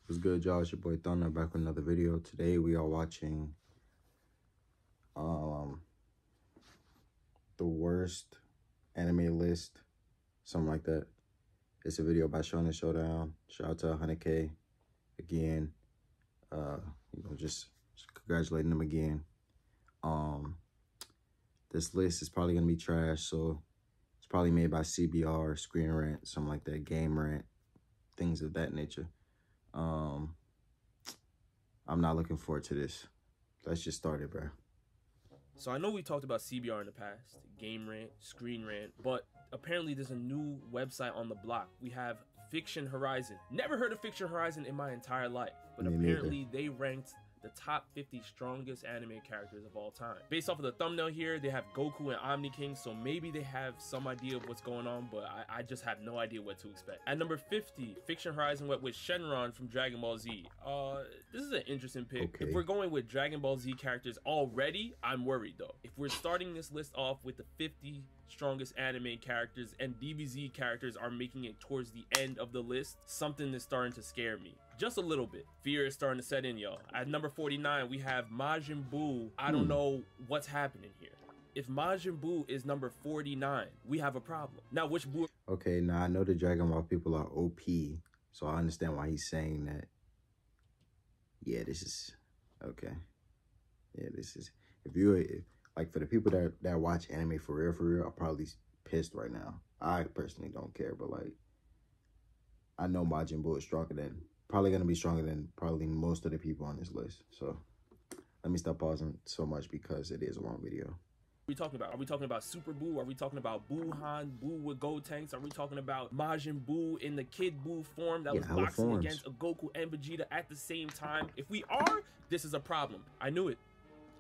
What's good, y'all? It's your boy Thunder back with another video. Today we are watching the worst anime list, something like that. It's a video by Shonen Showdown. Shout out to 100K again. Just congratulating them again. This list is probably gonna be trash, so it's probably made by CBR, Screen Rant, something like that, Game Rant, things of that nature. I'm not looking forward to this. Let's just start it, bro. So I know we talked about CBR in the past, Game Rant, Screen Rant, but apparently there's a new website on the block. We have Fiction Horizon. Never heard of Fiction Horizon in my entire life, but apparently they ranked the top 50 strongest anime characters of all time. Based off of the thumbnail here, they have Goku and Omni King, so maybe they have some idea of what's going on, but I just have no idea what to expect. At number 50, Fiction Horizon went with Shenron from Dragon Ball Z. This is an interesting pick. Okay. If we're going with Dragon Ball Z characters already, I'm worried though. If we're starting this list off with the 50 strongest anime characters and DBZ characters are making it towards the end of the list, something is starting to scare me. Just a little bit. Fear is starting to set in, y'all. At number 49, we have Majin Buu. I don't know what's happening here. If Majin Buu is number 49, we have a problem. Now, which Buu? Okay, now I know the Dragon Ball people are OP, so I understand why he's saying that. Yeah, this is okay. Yeah, this is like for the people that watch anime for real, are probably pissed right now. I personally don't care, but like I know Majin Buu is probably gonna be stronger than probably most of the people on this list. So let me stop pausing so much because it is a long video. Are we talking about? Are we talking about Super Buu? Are we talking about Buuhan, Buu with Gold Tanks? Are we talking about Majin Buu in the Kid Buu form that was boxing against a Goku and Vegeta at the same time? If we are, this is a problem. I knew it.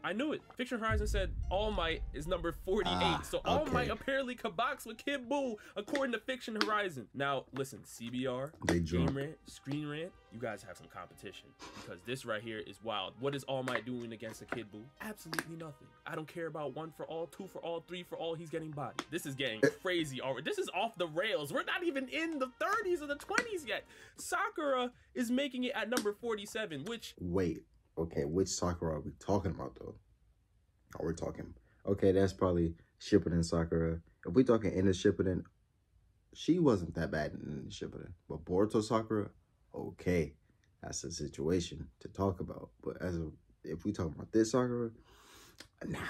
I knew it. Fiction Horizon said All Might is number 48. So All Might apparently could box with Kid Buu, according to Fiction Horizon. Now, listen, CBR, Game Rant, Screen Rant, you guys have some competition. Because this right here is wild. What is All Might doing against a Kid Buu? Absolutely nothing. I don't care about 1 for all, 2 for all, 3 for all. He's getting bodied. This is getting crazy already. This is off the rails. We're not even in the 30s or the 20s yet. Sakura is making it at number 47, which... Wait. Okay, which Sakura are we talking about, though? Are we talking... Okay, that's probably Shippuden Sakura. If we're talking in the Shippuden, she wasn't that bad in the Shippuden. But Boruto Sakura, okay. That's a situation to talk about. But if we talking about this Sakura, nah.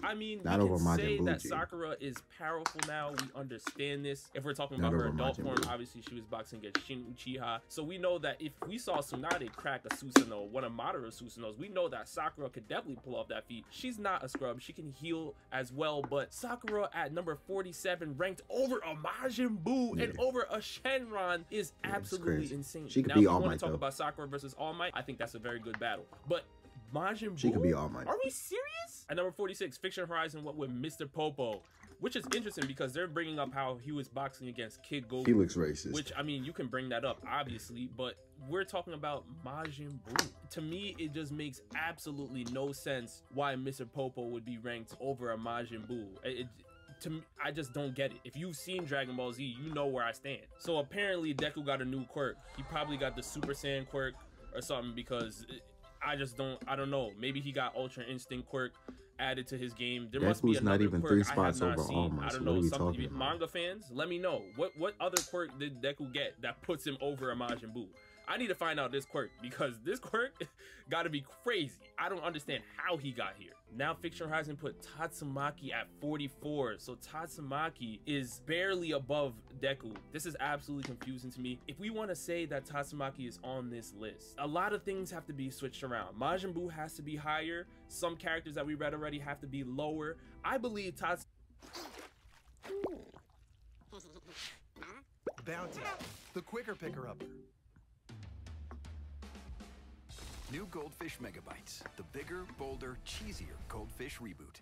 I mean, we can say that Sakura is powerful now. We understand this. If we're talking about her adult form, obviously she was boxing against Shin Uchiha. So we know that if we saw Tsunade crack a Susanoo, one of Madara's Susanoo's, we know that Sakura could definitely pull off that feat. She's not a scrub. She can heal as well. But Sakura at number 47, ranked over a Majin Buu and over a Shenron, is absolutely insane. She could be All Might. Now, if we want to talk about Sakura versus All Might, I think that's a very good battle. But Majin Buu? She could be All Might. Are we serious? At number 46, Fiction Horizon went with Mr. Popo, which is interesting because they're bringing up how he was boxing against Kid Goku. He looks racist. Which, I mean, you can bring that up, obviously, but we're talking about Majin Buu. To me, it just makes absolutely no sense why Mr. Popo would be ranked over a Majin Buu. To me, I just don't get it. If you've seen Dragon Ball Z, you know where I stand. So apparently, Deku got a new quirk. He probably got the Super Saiyan quirk or something because... I don't know. Maybe he got Ultra Instinct quirk added to his game. There must be another quirk 3 spots I have not seen. I don't know. Some manga fans, let me know. What other quirk did Deku get that puts him over a Majin Buu? I need to find out this quirk because this quirk got to be crazy. I don't understand how he got here. Now Fiction Horizon put Tatsumaki at 44. So Tatsumaki is barely above Deku. This is absolutely confusing to me. If we want to say that Tatsumaki is on this list, a lot of things have to be switched around. Majin Buu has to be higher. Some characters that we read already have to be lower. I believe Bounty, the quicker picker-upper. New Goldfish Megabytes, the bigger, bolder, cheesier Goldfish reboot.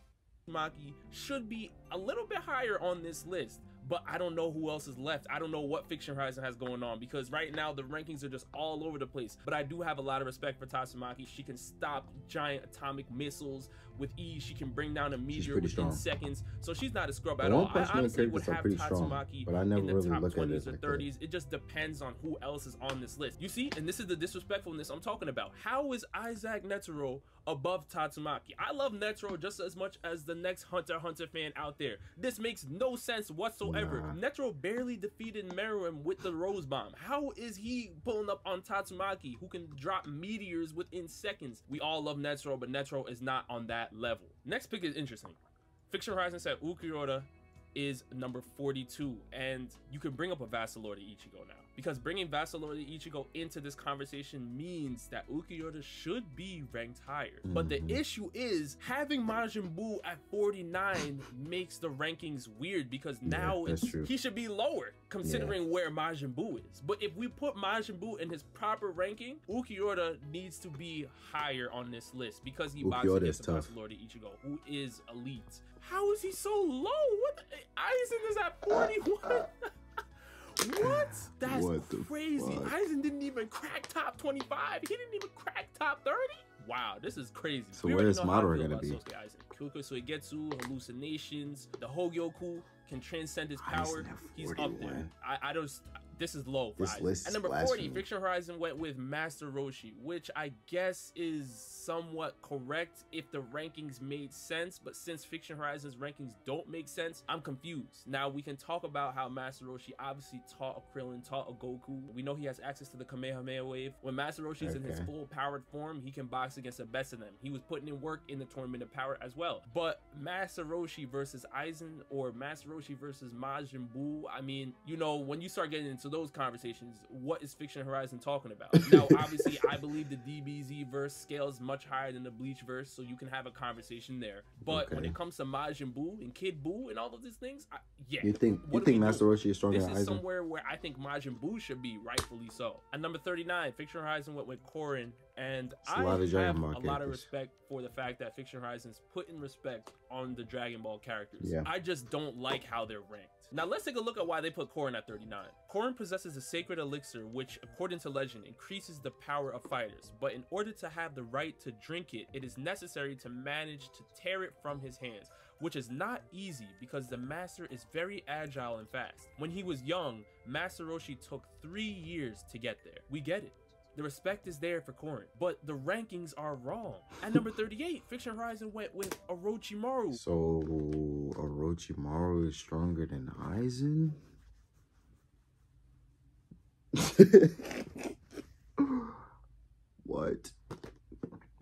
Maki should be a little bit higher on this list, but I don't know who else is left. I don't know what Fiction Horizon has going on, because right now the rankings are just all over the place. But I do have a lot of respect for Tatsumaki. She can stop giant atomic missiles with ease. She can bring down a meteor within seconds. So she's not a scrub at all. I honestly would have Tatsumaki in the top 20s or 30s. It just depends on who else is on this list. You see, and this is the disrespectfulness I'm talking about. How is Isaac Netero above Tatsumaki? I love Netero just as much as the next Hunter x Hunter fan out there. This makes no sense whatsoever. Netero barely defeated Meruem with the Rose Bomb. How is he pulling up on Tatsumaki, who can drop meteors within seconds? We all love Netero, but Netero is not on that level. Next pick is interesting. Fiction Horizon said Ulquiorra is number 42, and you can bring up a Vassal to Ichigo now, because bringing Vassal to Ichigo into this conversation means that Ulquiorra should be ranked higher. But the issue is having Majin Buu at 49 makes the rankings weird, because now he should be lower considering where Majin Buu is. But if we put Majin Buu in his proper ranking, Ulquiorra needs to be higher on this list, because he boxes against Vassal to Ichigo, who is elite. How is he so low? What? Aizen is at 41. What? That's crazy. Aizen didn't even crack top 25. He didn't even crack top 30. Wow, this is crazy. So where is Madara gonna be? So Igetsu, hallucinations, the Hogyoku can transcend his power. He's up there. I don't. This is low for Aizen. At number 40, Fiction Horizon went with Master Roshi, which I guess is somewhat correct if the rankings made sense, but since Fiction Horizon's rankings don't make sense, I'm confused. Now, we can talk about how Master Roshi obviously taught a Krillin, taught a Goku. We know he has access to the Kamehameha wave. When Master Roshi's in his full powered form, he can box against the best of them. He was putting in work in the Tournament of Power as well. But Master Roshi versus Aizen, or Master Roshi versus Majin Buu, I mean, you know, when you start getting into those conversations, what is Fiction Horizon talking about? Now, obviously, I believe the DBZ verse scales much higher than the Bleach verse, so you can have a conversation there. But when it comes to Majin Buu and Kid Buu and all of these things, you think Master Roshi is stronger than Aizen? This is somewhere where I think Majin Buu should be, rightfully so. At number 39, Fiction Horizon went with Korin, and I have a lot of respect for the fact that Fiction Horizon's putting respect on the Dragon Ball characters. I just don't like how they're ranked. Now let's take a look at why they put Korin at 39. Korin possesses a sacred elixir which, according to legend, increases the power of fighters, but in order to have the right to drink it, it is necessary to manage to tear it from his hands, which is not easy because the master is very agile and fast. When he was young, Master Roshi took 3 years to get there. We get it. The respect is there for Korin, but the rankings are wrong. At number 38, Fiction Horizon went with Orochimaru. So Orochimaru is stronger than Aizen? What?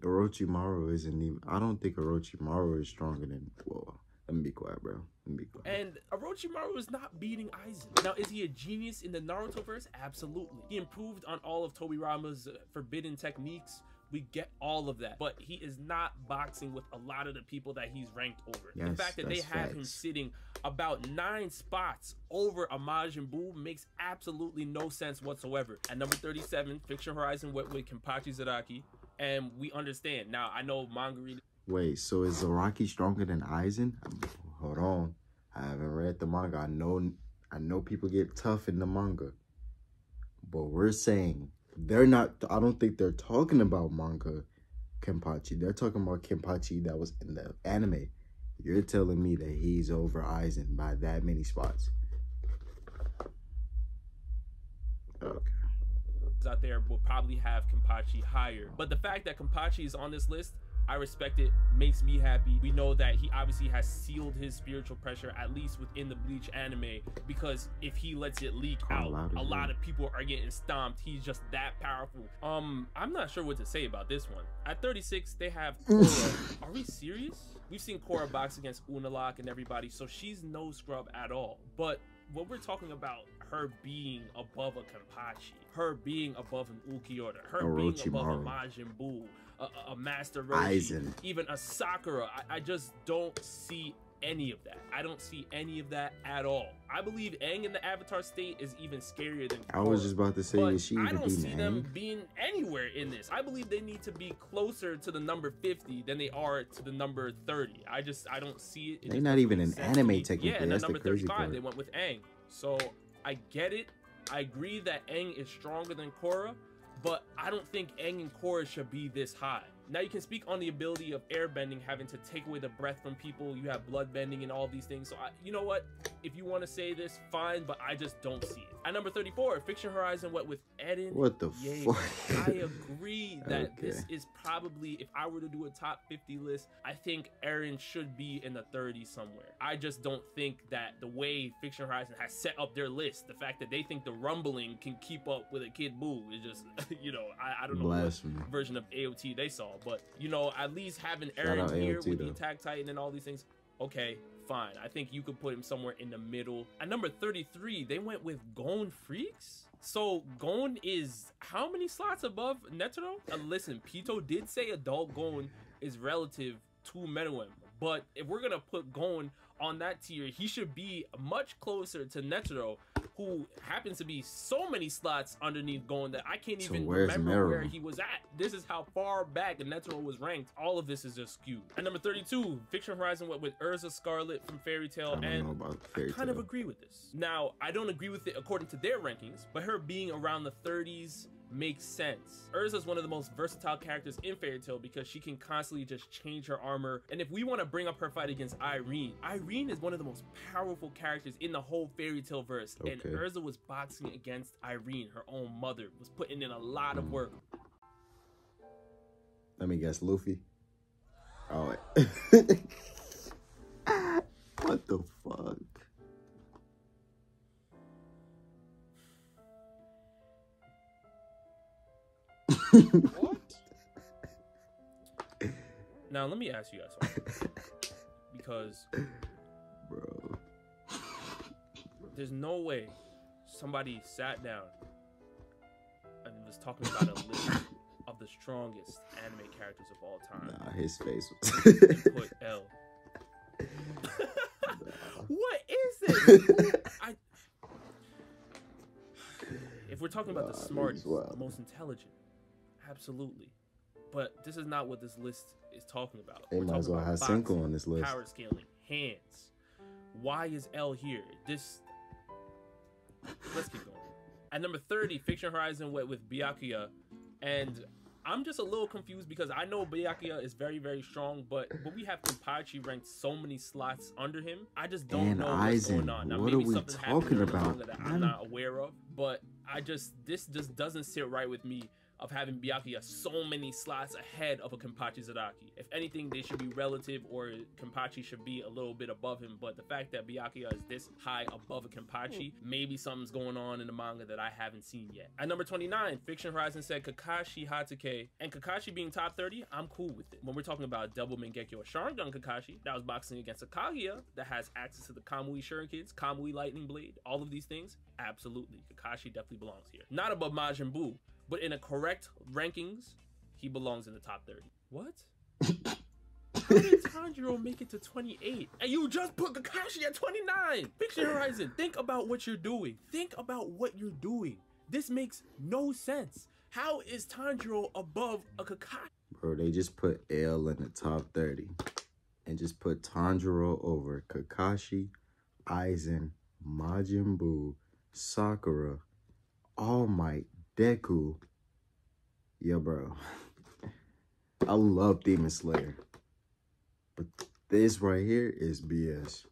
Orochimaru isn't even... I don't think Orochimaru is stronger than... Whoa. Let me be quiet, bro. Let me be quiet. And Orochimaru is not beating Aizen. Now, is he a genius in the Naruto verse? Absolutely. He improved on all of Tobirama's forbidden techniques. We get all of that. But he is not boxing with a lot of the people that he's ranked over. The fact that they have him sitting about 9 spots over a Majin Buu makes absolutely no sense whatsoever. At number 37, Fiction Horizon went with Kenpachi Zaraki. And we understand. Now, I know manga readers... Wait, so is Zaraki stronger than Aizen? Hold on. I haven't read the manga. I know people get tough in the manga. But we're saying they're not... I don't think they're talking about manga Kenpachi. They're talking about Kenpachi that was in the anime. You're telling me that he's over Aizen by that many spots. Okay. Out there will probably have Kenpachi higher. But the fact that Kenpachi is on this list, I respect it, makes me happy. We know that he obviously has sealed his spiritual pressure, at least within the Bleach anime, because if he lets it leak out, a lot of people are getting stomped. He's just that powerful. I'm not sure what to say about this one. At 36, they have Korra. Are we serious? We've seen Korra box against Unalaq and everybody, so she's no scrub at all. But when we're talking about her being above a Kenpachi, her being above an Ulquiorra, her being above a Majin Buu, a Master Roshi, even a Sakura, I just don't see any of that. I don't see any of that at all. I believe Aang in the Avatar state is even scarier than Korra. I was just about to say, but is she I even don't beating see them Aang? being anywhere in this. I believe they need to be closer to the number 50 than they are to the number 30. I don't see it. They're not even an anime technically. Yeah, and That's number the crazy 35 part. they went with Aang. So I get it. I agree that Aang is stronger than Korra, but I don't think Aang and Korra should be this high. Now you can speak on the ability of airbending, having to take away the breath from people. You have blood bending and all these things. So you know what? If you want to say this, fine, but I just don't see it. At number 34, Fiction Horizon went with Eren. What the Yeager. fuck? I agree that Okay. this is probably, if I were to do a top 50 list, I think Eren should be in the 30s somewhere. I just don't think that the way Fiction Horizon has set up their list, the fact that they think the rumbling can keep up with a Kid Buu is just, you know, I don't know Blasphemy. what version of AOT they saw, but you know, at least having Shout Eren out here AOT with the though. Attack Titan and all these things, okay, fine. I think you could put him somewhere in the middle. At number 33, they went with Gon Freecss. So Gon is how many slots above Netero? Listen, Pito did say adult Gon is relative to Meruem, but if we're gonna put Gon on that tier, he should be much closer to Netero, who happens to be so many slots underneath Gon that I can't So even where's remember where Meruem? he was at. This is how far back Netero was ranked. All of this is just skewed. At number 32, Fiction Horizon went with Erza Scarlet from Fairy Tail, I don't and know about I Fairy kind of Tail. agree with this. Now, I don't agree with it according to their rankings, but her being around the 30s makes sense. Erza is one of the most versatile characters in Fairy Tail because she can constantly just change her armor. And if we want to bring up her fight against Irene, Irene is one of the most powerful characters in the whole Fairy Tail verse. And Okay. Erza was boxing against Irene, her own mother, was putting in a lot of work. Let me guess, Luffy. Oh, what the fuck? What? Now let me ask you guys something. Because Bro. there's no way somebody sat down and was talking about a list of the strongest anime characters of all time Nah, his face was. and put L. What is this? If we're talking about the Nah, smartest, he's wild. the most intelligent, absolutely. But this is not what this list is talking about. They We're might as talking well about have Cinco boxing, on this list. power scaling, hands. Why is L here? Let's keep going. At number 30, Fiction Horizon went with Byakuya, and I'm just a little confused because I know Byakuya is very, very strong, but we have Kenpachi ranked so many slots under him. I just don't And know what's Eisen, going on. Now, what maybe are we something talking happened in the about, manga that I'm man? not aware of, but this just doesn't sit right with me of having Byakuya so many slots ahead of a Kenpachi Zaraki. If anything, they should be relative, or Kenpachi should be a little bit above him. But the fact that Byakuya is this high above a Kenpachi, maybe something's going on in the manga that I haven't seen yet. At number 29, Fiction Horizon said Kakashi Hatake, and Kakashi being top 30, I'm cool with it. When we're talking about double Mangekyo or Sharingan Kakashi, that was boxing against a Kaguya that has access to the Kamui Shurikens, Kamui Lightning Blade, all of these things, absolutely. Kakashi definitely belongs here. Not above Majin Buu, but in a correct rankings, he belongs in the top 30. What? How did Tanjiro make it to 28? And you just put Kakashi at 29! Fiction Horizon, think about what you're doing. Think about what you're doing. This makes no sense. How is Tanjiro above a Kakashi? Bro, they just put L in the top 30 and just put Tanjiro over Kakashi, Aizen, Majin Buu, Sakura, All Might, Deku. Yo, bro. I love Demon Slayer. But this right here is BS.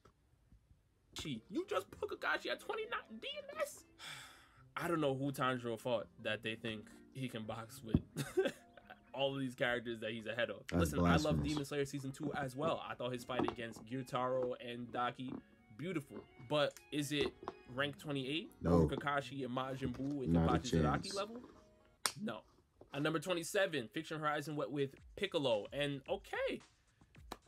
You just put Kakashi at 29 DNS? I don't know who Tanjiro fought that they think he can box with all of these characters that he's ahead of. That's Listen, I love blasphemous. Demon Slayer Season 2 as well. I thought his fight against Gyutaro and Daki, beautiful. But is it rank 28? No. Over Kakashi and Majin Buu and Not a Kenpachi Zaraki chance. level? No. At number 27, Fiction Horizon went with Piccolo. And okay,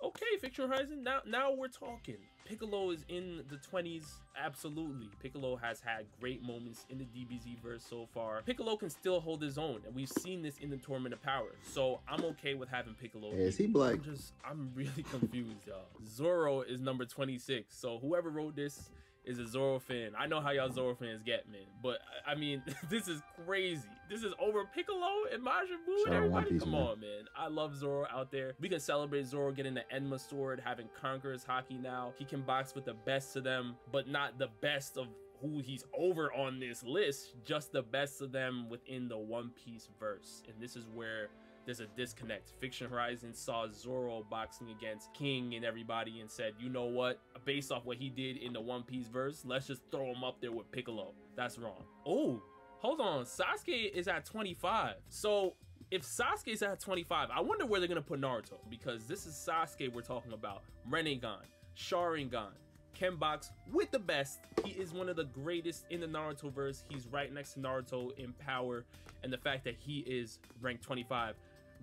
Okay, Fiction Horizon, now we're talking. Piccolo is in the 20s, absolutely. Piccolo has had great moments in the DBZ verse so far. Piccolo can still hold his own, and we've seen this in the Tournament of Power. So I'm okay with having Piccolo. Is he black? I'm really confused, y'all. Zoro is number 26, so whoever wrote this is a Zoro fan. I know how y'all Zoro fans get, man, but I mean, this is crazy. This is over Piccolo and Majin Buu and everybody. Come on, man. I love Zoro out there. We can celebrate Zoro getting the Enma sword, having Conqueror's Haki now. He can box with the best of them, but not the best of who he's over on this list, just the best of them within the One Piece verse. And this is where there's a disconnect. Fiction Horizon saw Zoro boxing against King and everybody and said, you know what, based off what he did in the One Piece verse, let's just throw him up there with Piccolo. That's wrong. Oh, hold on, Sasuke is at 25. So if Sasuke's at 25, I wonder where they're gonna put Naruto, because this is Sasuke we're talking about. Rinnegan, Sharingan, can box with the best. He is one of the greatest in the Naruto verse. He's right next to Naruto in power, and the fact that he is ranked 25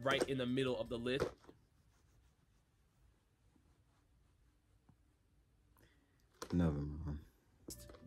right in the middle of the list. Never mind.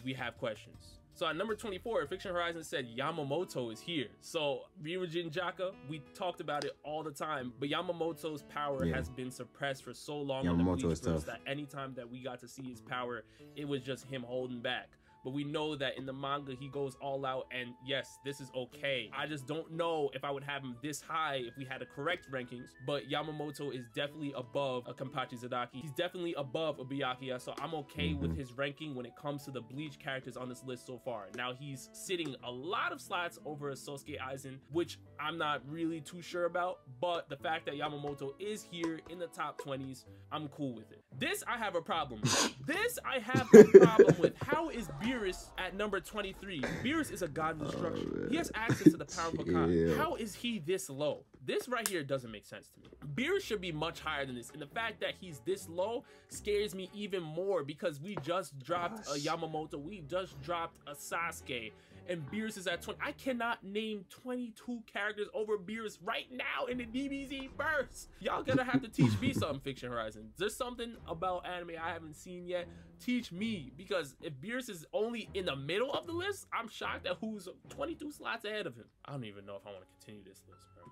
We have questions. So at number 24, Fiction Horizon said Yamamoto is here. So Ryujin Jaka, we talked about it all the time, but Yamamoto's power has been suppressed for so long in the Bleach verse that anytime that we got to see his power, it was just him holding back. But we know that in the manga, he goes all out, and yes, this is okay. I just don't know if I would have him this high if we had a correct rankings, but Yamamoto is definitely above a Kenpachi Zaraki. He's definitely above a Byakuya, so I'm okay with his ranking when it comes to the Bleach characters on this list so far. Now, he's sitting a lot of slots over a Sasuke Aizen, which I'm not really too sure about, but the fact that Yamamoto is here in the top 20s, I'm cool with it. This I have a problem with. This I have a problem with. How is Beerus at number 23? Beerus is a god of destruction. He has access to the power of Hakai. How is he this low? This right here doesn't make sense to me. Beerus should be much higher than this, and the fact that he's this low scares me even more, because we just dropped a Yamamoto, we just dropped a Sasuke, and Beerus is at 20. I cannot name 22 characters over Beerus right now in the DBZ verse. Y'all gonna have to teach me something, Fiction Horizon. There's something about anime I haven't seen yet. Teach me, because if Beerus is only in the middle of the list, I'm shocked at who's 22 slots ahead of him. I don't even know if I want to continue this list, bro.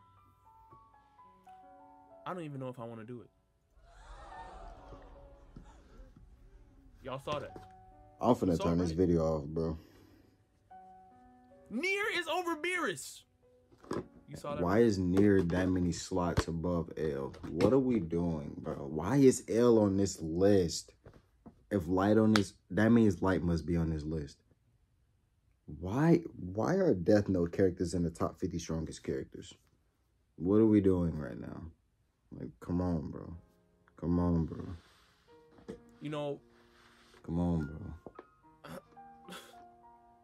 I don't even know if I want to do it. Y'all saw that. I'm finna turn this video off, bro. Nier is over Beerus. You saw that? Why is Nier that many slots above L? What are we doing, bro? Why is L on this list? If Light on this, that means Light must be on this list. Why are Death Note characters in the top 50 strongest characters? What are we doing right now? Like, come on, bro. Come on, bro. You know. Come on, bro.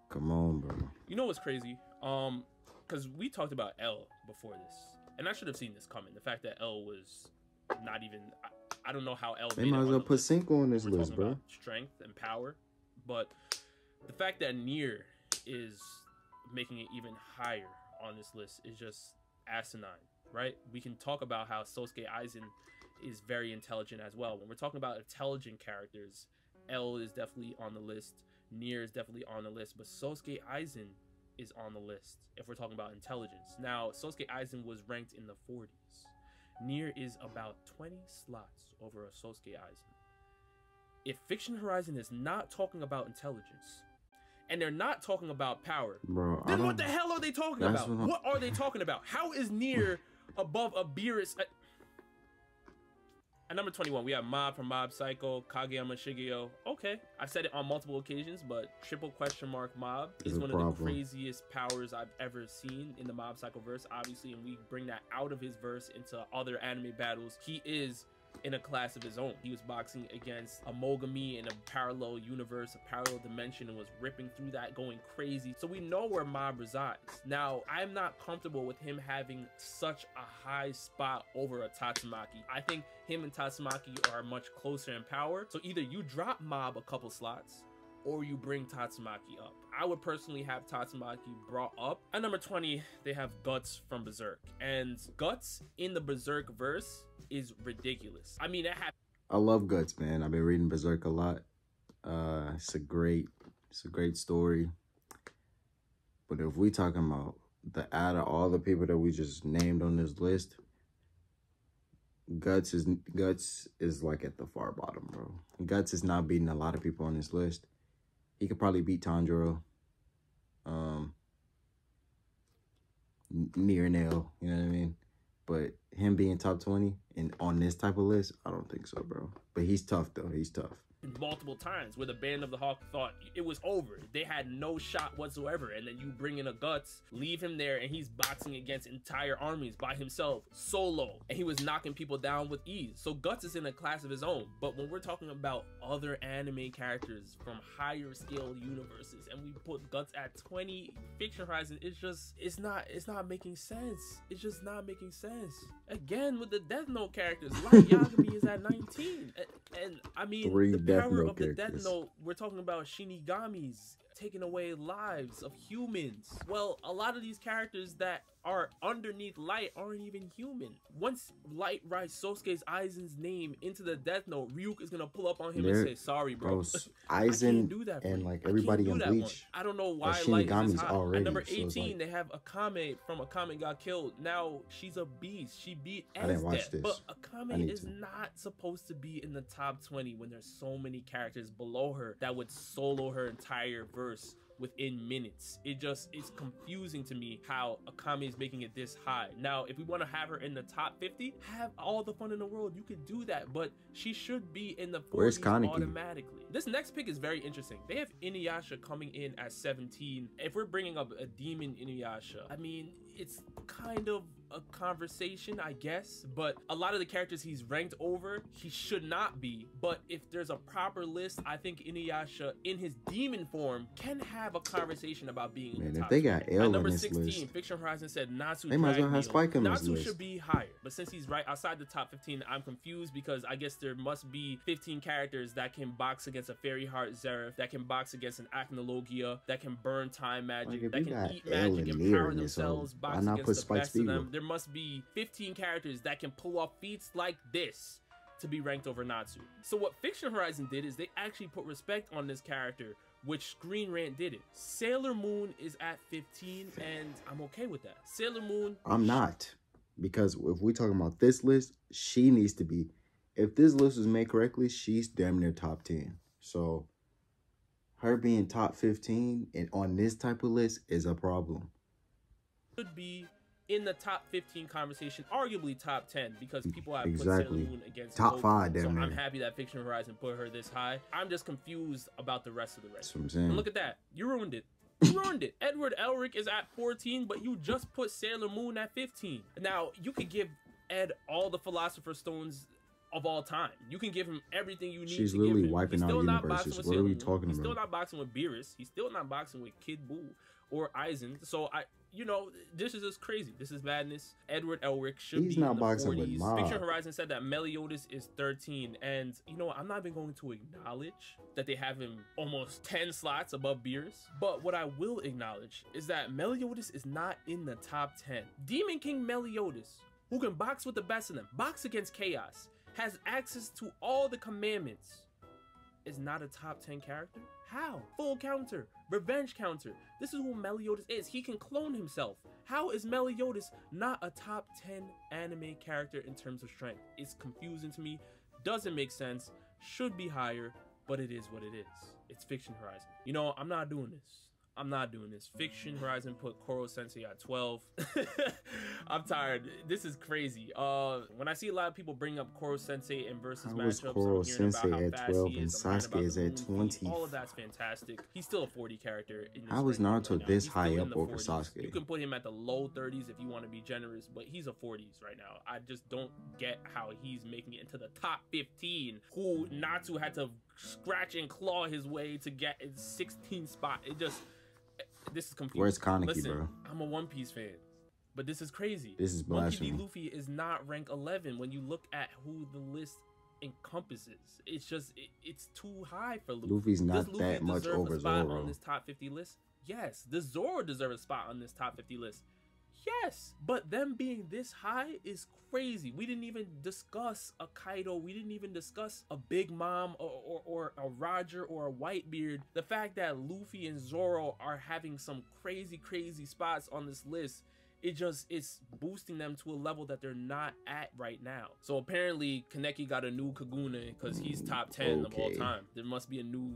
Come on, bro. You know what's crazy? Because we talked about L before this, and I should have seen this coming. The fact that L was not even. I don't know how L. They might as well put Cinco on this list, bro. Strength and power, but the fact that Nier is making it even higher on this list is just asinine, right? We can talk about how Sasuke Aizen is very intelligent as well. When we're talking about intelligent characters, L is definitely on the list. Nier is definitely on the list, but Sasuke Aizen is on the list if we're talking about intelligence. Now, Sasuke Aizen was ranked in the 40s. Nier is about 20 slots over a Sasuke Aizen. If Fiction Horizon is not talking about intelligence, and they're not talking about power, bro, then what the hell are they talking about? What are they talking about? How is Nier above a Beerus? At number 21, we have Mob from Mob Psycho, Kageyama Shigeo. Okay, I've said it on multiple occasions, but triple question mark Mob is one of the craziest powers I've ever seen in the Mob Psycho verse, obviously, and we bring that out of his verse into other anime battles. He is in a class of his own. He was boxing against a Mogami in a parallel universe, a parallel dimension, and was ripping through that, going crazy. So we know where Mob resides. Now, I'm not comfortable with him having such a high spot over a Tatsumaki. I think him and Tatsumaki are much closer in power. So either you drop Mob a couple slots, or you bring Tatsumaki up. I would personally have Tatsumaki brought up. At number 20, they have Guts from Berserk. And Guts in the Berserk verse is ridiculous. I mean, I love Guts, man. I've been reading Berserk a lot. It's a great story. But if we talking about out of all the people that we just named on this list, Guts is like at the far bottom, bro. Guts is not beating a lot of people on this list. He could probably beat Tanjiro. Near nail, you know what I mean? But him being top 20 and on this type of list, I don't think so, bro. But he's tough, though. He's tough. Multiple times where the Band of the Hawk thought it was over. They had no shot whatsoever, and then you bring in a Guts, leave him there, and he's boxing against entire armies by himself, solo, and he was knocking people down with ease. So Guts is in a class of his own. But when we're talking about other anime characters from higher scale universes, and we put Guts at 20, Fiction Horizon, it's not making sense. It's just not making sense. Again, with the Death Note characters, like Yagami is at 19, and I mean, the power of the Death Note, we're talking about Shinigamis taking away lives of humans. Well, a lot of these characters that are underneath Light aren't even human. Once Light writes Sosuke Aizen's name into the Death Note, Ryuk is gonna pull up on him and say, "Sorry, bro. Aizen and like everybody in Bleach. I don't know why Light is this high." Already, at number 18, so like, they have Akame from Akame Got Killed. Now she's a beast. She beat I didn't watch this. But Akame is not supposed to be in the top 20 when there's so many characters below her that would solo her entire verse within minutes. It's confusing to me how Akame is making it this high. Now, if we want to have her in the top 50, have all the fun in the world. You could do that, but she should be in the 40s automatically. This next pick is very interesting. They have Inuyasha coming in at 17. If we're bringing up a demon Inuyasha, I mean, it's kind of a conversation, I guess, but a lot of the characters he's ranked over, he should not be. But if there's a proper list, I think Inuyasha in his demon form can have a conversation about being in the top. If they got L at number in this 16, list, Fiction Horizon said Natsu they might as well have Dragneel. Spike in this Natsu list. should be higher, but since he's right outside the top 15, I'm confused because I guess there must be 15 characters that can box against a Fairy Heart Zeref, that can box against an Acnologia, that can burn time magic, like, that can eat magic and power themselves, box against the best of them. There must be 15 characters that can pull off feats like this to be ranked over Natsu. So what Fiction Horizon did is they actually put respect on this character, which Screen Rant did it. Sailor Moon is at 15, and I'm okay with that. Sailor Moon... I'm not. Because if we're talking about this list, she needs to be... If this list was made correctly, she's damn near top 10. So, her being top 15 and on this type of list is a problem. Should be in the top 15 conversation, arguably top 10, because people have put Sailor Moon against top Goku. 5, damn so near. I'm happy that Fiction Horizon put her this high. I'm just confused about the rest of the race. That's what I'm saying. And look at that. You ruined it. You ruined it. Edward Elric is at 14, but you just put Sailor Moon at 15. Now, you could give Ed all the Philosopher's Stones of all time. You can give him everything you need. She's to literally give him. wiping out universes. What are we talking He's about? still not boxing with Beerus. He's still not boxing with Kid Buu or Aizen. So this is just crazy. This is madness. Edward Elric should be in the 40s. Fiction Horizon said that Meliodas is 13, and I'm not even going to acknowledge that they have him almost 10 slots above Beerus. But what I will acknowledge is that Meliodas is not in the top 10. Demon King Meliodas, who can box with the best of them, box against chaos, has access to all the commandments, is not a top 10 character? How? Full counter, revenge counter. This is who Meliodas is. He can clone himself. How is Meliodas not a top 10 anime character in terms of strength? It's confusing to me. Doesn't make sense. Should be higher, but it is what it is. It's Fiction Horizon. I'm not doing this. I'm not doing this. Fiction Horizon put Koro Sensei at 12. I'm tired. This is crazy. When I see a lot of people bring up Koro Sensei in versus matchups, Koro I'm hearing Sensei about how at fast 12 he and is. I'm hearing Sasuke about is the at moon speed. 20? All of that's fantastic. He's still a 40 character in this How is ranking Naruto right now. this He's high still up in the over 40s. Sasuke? You can put him at the low 30s if you want to be generous, but he's a 40s right now. I just don't get how he's making it into the top 15, who Natsu had to scratch and claw his way to get his 16th spot. This is confusing. Where's Kaneki, Listen, bro? I'm a One Piece fan, but this is crazy. This is blasphemy. Monkey D. Luffy is not rank 11 when you look at who the list encompasses. It's too high for Luffy. Luffy's not Does Luffy that much deserve over a spot Zoro. on this top 50 list? Yes. Does Zoro deserve a spot on this top 50 list? Yes, but them being this high is crazy. We didn't even discuss a Kaido. We didn't even discuss a Big Mom or a Roger or a Whitebeard. The fact that Luffy and Zoro are having some crazy spots on this list, it's boosting them to a level that they're not at right now. So apparently Kaneki got a new Kagune because he's top 10 of all time. There must be a new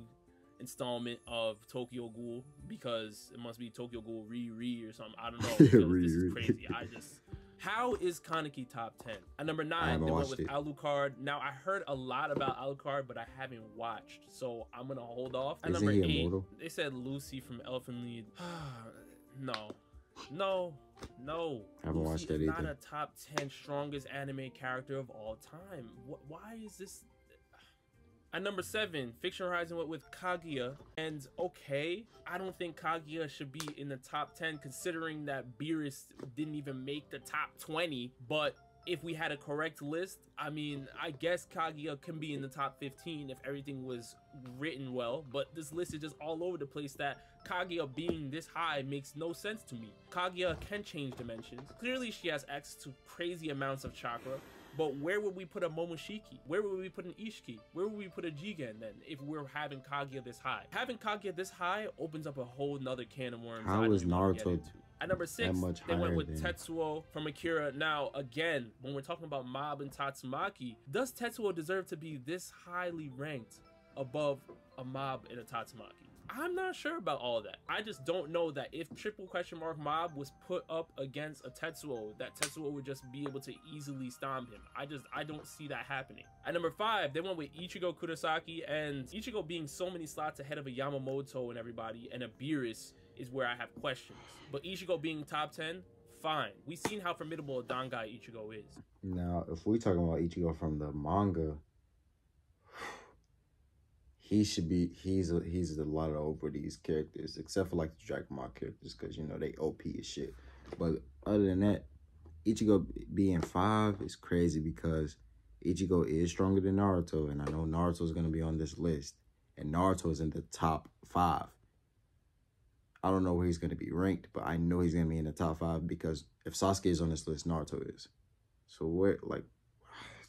installment of Tokyo Ghoul because it must be Tokyo Ghoul Re or something. I don't know. This is crazy. How is Kaneki top 10? At number 9, they went with Alucard. Now I heard a lot about Alucard, but I haven't watched, so I'm gonna hold off. At number 8, they said Lucy from Elfen Lied. No. I haven't watched that either. Not a top 10 strongest anime character of all time. Why is this? At number 7, Fiction Horizon went with Kaguya, and okay, I don't think Kaguya should be in the top 10 considering that Beerus didn't even make the top 20, but if we had a correct list, I mean, I guess Kaguya can be in the top 15 if everything was written well, but this list is just all over the place that Kaguya being this high makes no sense to me. Kaguya can change dimensions. Clearly she has access to crazy amounts of chakra, but where would we put a Momoshiki? Where would we put an Ishiki? Where would we put a Jigen then if we're having Kaguya this high? Having Kaguya this high opens up a whole nother can of worms. How is Naruto at number 6, they went with Tetsuo from Akira. Now, again, when we're talking about Mob and Tatsumaki, does Tetsuo deserve to be this highly ranked above a Mob and a Tatsumaki? I'm not sure about all that. I just don't know that if !Mob was put up against a Tetsuo, that Tetsuo would just be able to easily stomp him. I don't see that happening. At number 5, they went with Ichigo Kurosaki, and Ichigo being so many slots ahead of a Yamamoto and everybody, and a Beerus is where I have questions. But Ichigo being top 10, fine. We've seen how formidable a Dangai Ichigo is. Now, if we're talking about Ichigo from the manga, he's a lot over these characters, except for like the Dragon Ball characters, because you know they OP as shit. But other than that, Ichigo being 5 is crazy because Ichigo is stronger than Naruto, and I know Naruto's gonna be on this list, and Naruto's in the top 5. I don't know where he's gonna be ranked, but I know he's gonna be in the top 5 because if Sasuke is on this list, Naruto is. So where, like,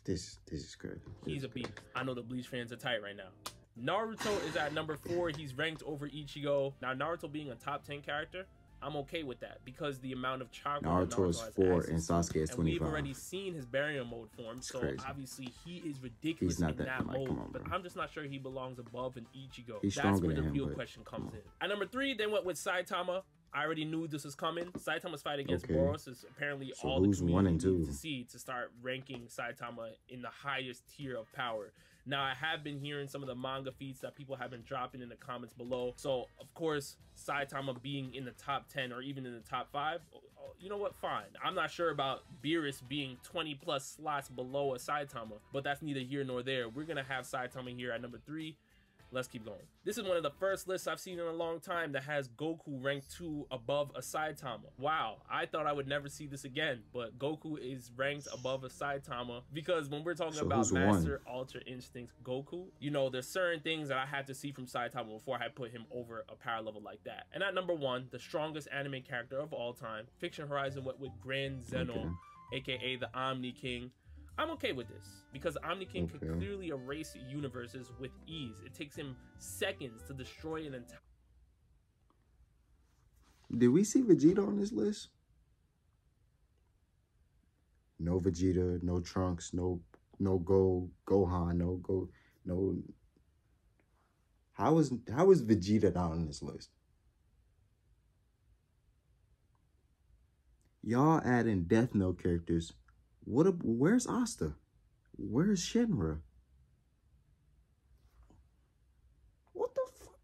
this is crazy. He's a beast. I know the Bleach fans are tight right now. Naruto is at number 4. He's ranked over Ichigo. Now, Naruto being a top 10 character, I'm okay with that because the amount of chakra Naruto is 4 and Sasuke is 25. And we've already seen his barrier mode form, so obviously he is ridiculous in that mode. But I'm just not sure he belongs above an Ichigo. That's where the real question comes in. At number 3, they went with Saitama. I already knew this was coming. Saitama's fight against Boros is apparently all the community needs to see to start ranking Saitama in the highest tier of power. Now, I have been hearing some of the manga feats that people have been dropping in the comments below. So, of course, Saitama being in the top 10 or even in the top 5, you know what? Fine. I'm not sure about Beerus being 20 plus slots below a Saitama, but that's neither here nor there. We're going to have Saitama here at number 3. Let's keep going. This is one of the first lists I've seen in a long time that has Goku ranked 2 above a Saitama. Wow, I thought I would never see this again, but Goku is ranked above a Saitama because when we're talking about Master Ultra Instinct Goku, you know, there's certain things that I had to see from Saitama before I put him over a power level like that. And at number 1, the strongest anime character of all time, Fiction Horizon went with Grand Zeno, aka the Omni King. I'm okay with this because Omni King can clearly erase universes with ease. It takes him seconds to destroy an entire... Did we see Vegeta on this list? No Vegeta, no Trunks, no Gohan, no. How is Vegeta not on this list? Y'all adding Death Note characters. Where's Asta? Where's Shenron? What the fuck?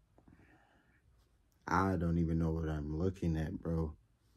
I don't even know what I'm looking at, bro.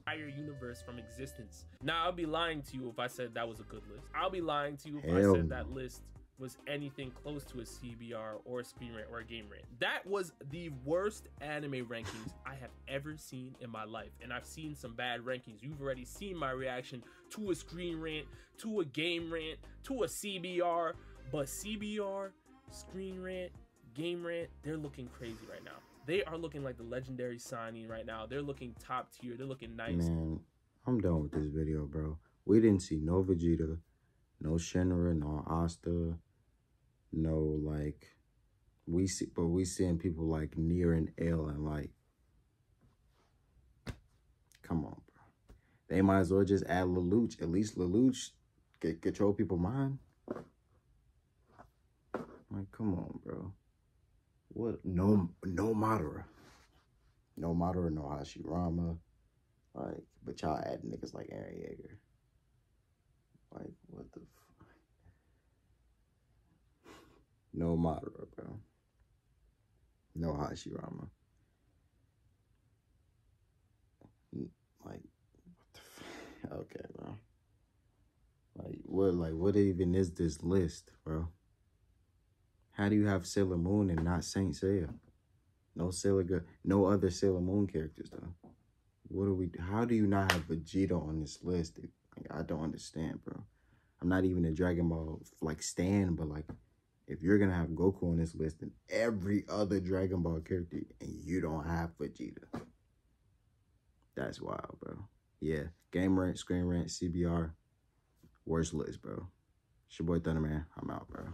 Entire universe from existence. Now, I'll be lying to you if I said that was a good list. I'll be lying to you if I said that list was anything close to a CBR or a Screen Rant or a Game Rant. That was the worst anime rankings I have ever seen in my life. And I've seen some bad rankings. You've already seen my reaction to a Screen Rant, to a Game Rant, to a CBR. But CBR, Screen Rant, Game Rant, they're looking crazy right now. They are looking like the legendary signing right now. They're looking top tier. They're looking nice. Man, I'm done with this video, bro. We didn't see no Vegeta, no Shenron, no Asta, no, like, we seeing people like Nier and L, and like, come on, bro. They might as well just add Lelouch. At least Lelouch control people's mind. Like, come on, bro. What? No Madara. No Madara, no Hashirama. Like, but y'all add niggas like Eren Yeager. Like, what the fuck? No Madara, bro. No Hashirama. Like, what the fuck? Okay, bro. What even is this list, bro? How do you have Sailor Moon and not Saint Seiya? No other Sailor Moon characters, though. How do you not have Vegeta on this list? Like, I don't understand, bro. I'm not even a Dragon Ball, like, stan, but, like, if you're gonna have Goku on this list and every other Dragon Ball character and you don't have Vegeta, that's wild, bro. Yeah, Game Rant, Screen Rant, CBR, worst list, bro. It's your boy Thunderman. I'm out, bro.